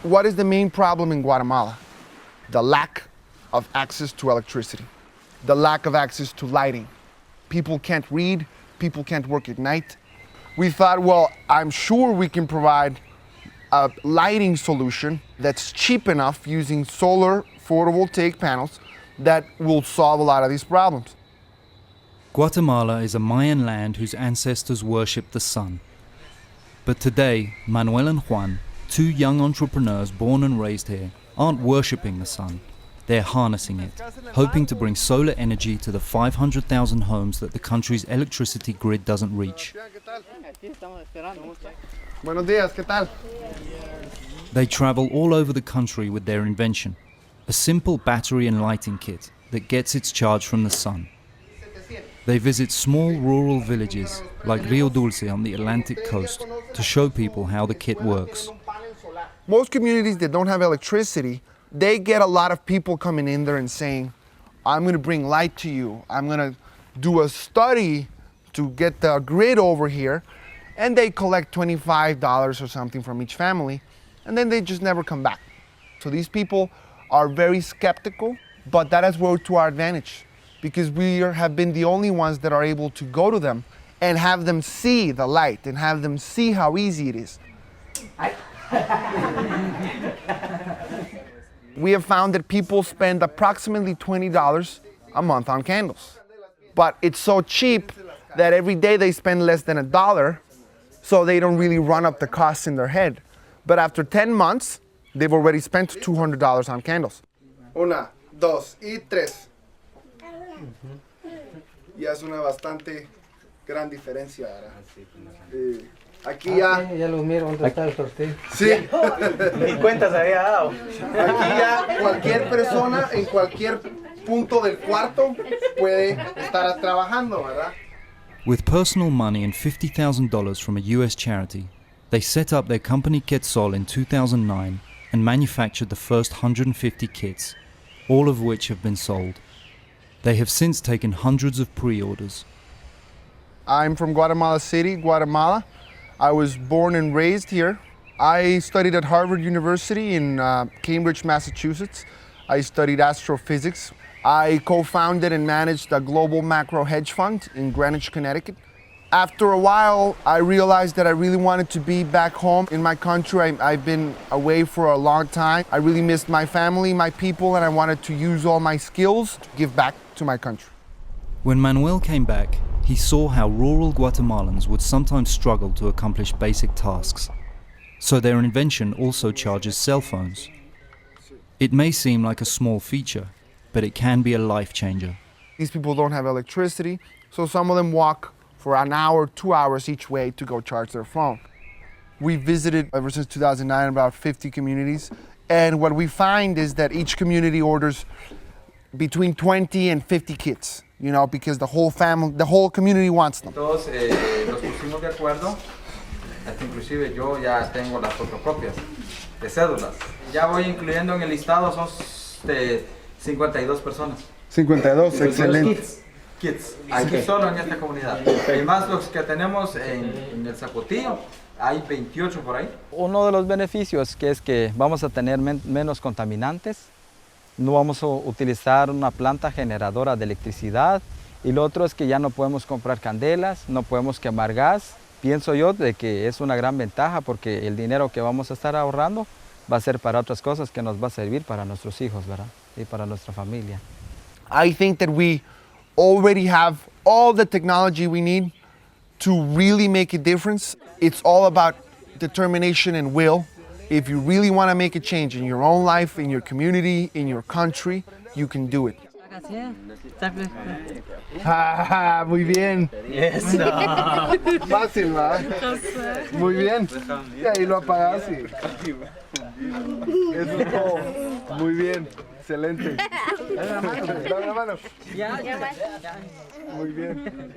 What is the main problem in Guatemala? The lack of access to electricity, the lack of access to lighting. People can't read, people can't work at night. We thought, well, I'm sure we can provide a lighting solution that's cheap enough using solar photovoltaic panels that will solve a lot of these problems. Guatemala is a Mayan land whose ancestors worshipped the sun. But today, Manuel and Juan, two young entrepreneurs born and raised here, aren't worshipping the sun. They're harnessing it, hoping to bring solar energy to the 500,000 homes that the country's electricity grid doesn't reach. Buenos días, ¿qué tal? They travel all over the country with their invention, a simple battery and lighting kit that gets its charge from the sun. They visit small rural villages like Rio Dulce on the Atlantic coast to show people how the kit works. Most communities that don't have electricity, they get a lot of people coming in there and saying, I'm going to bring light to you. I'm going to do a study to get the grid over here. And they collect $25 or something from each family, and then they just never come back. So these people are very skeptical, but that has worked to our advantage because we have been the only ones that are able to go to them and have them see the light and have them see how easy it is. We have found that people spend approximately $20 a month on candles. But it's so cheap that every day they spend less than $1, so they don't really run up the costs in their head. But after 10 months, they've already spent $200 on candles. Una, dos, y tres. Ya es una bastante gran diferencia, ¿verdad? Aquí ya... ya lo miro, ¿dónde está el sorteo? Sí. Ni cuenta se había dado. Aquí ya cualquier persona en cualquier punto del cuarto puede estar trabajando, ¿verdad? With personal money and $50,000 from a US charity, they set up their company Quetzal in 2009 and manufactured the first 150 kits, all of which have been sold. They have since taken hundreds of pre-orders. I'm from Guatemala City, Guatemala. I was born and raised here. I studied at Harvard University in Cambridge, Massachusetts. I studied astrophysics. I co-founded and managed a global macro hedge fund in Greenwich, Connecticut. After a while, I realized that I really wanted to be back home in my country. I've been away for a long time. I really missed my family, my people, and I wanted to use all my skills to give back to my country. When Manuel came back, he saw how rural Guatemalans would sometimes struggle to accomplish basic tasks. So their invention also charges cell phones. It may seem like a small feature, but it can be a life changer. These people don't have electricity, so some of them walk for an hour, 2 hours each way to go charge their phone. We visited, ever since 2009, about 50 communities, and what we find is that each community orders between 20 and 50 kits, you know, because the whole family, the whole community wants them. Todos nos pusimos de acuerdo, hasta inclusive yo ya tengo las fotocopias de cédulas. Ya voy incluyendo en el listado, son 52 personas. 52, excelente. Kits, aquí solo en esta comunidad. Y más los que tenemos en el Zapotillo, hay 28 por ahí. Uno de los beneficios que es que vamos a tener menos contaminantes, no vamos a utilizar una planta generadora de electricidad, y lo otro es que ya no podemos comprar candelas, no podemos quemar gas. Pienso yo de que es una gran ventaja porque el dinero que vamos a estar ahorrando va a ser para otras cosas que nos va a servir para nuestros hijos, ¿verdad? Y para nuestra familia. I think that we already have all the technology we need to really make a difference. It's all about determination and will. If you really want to make a change in your own life, in your community, in your country, you can do it. Muy bien. Yes. Fácil, ¿va? Muy bien. Y ahí lo apagas y... Eso es todo. Muy bien. Excelente. Dame la mano. Ya. Muy bien.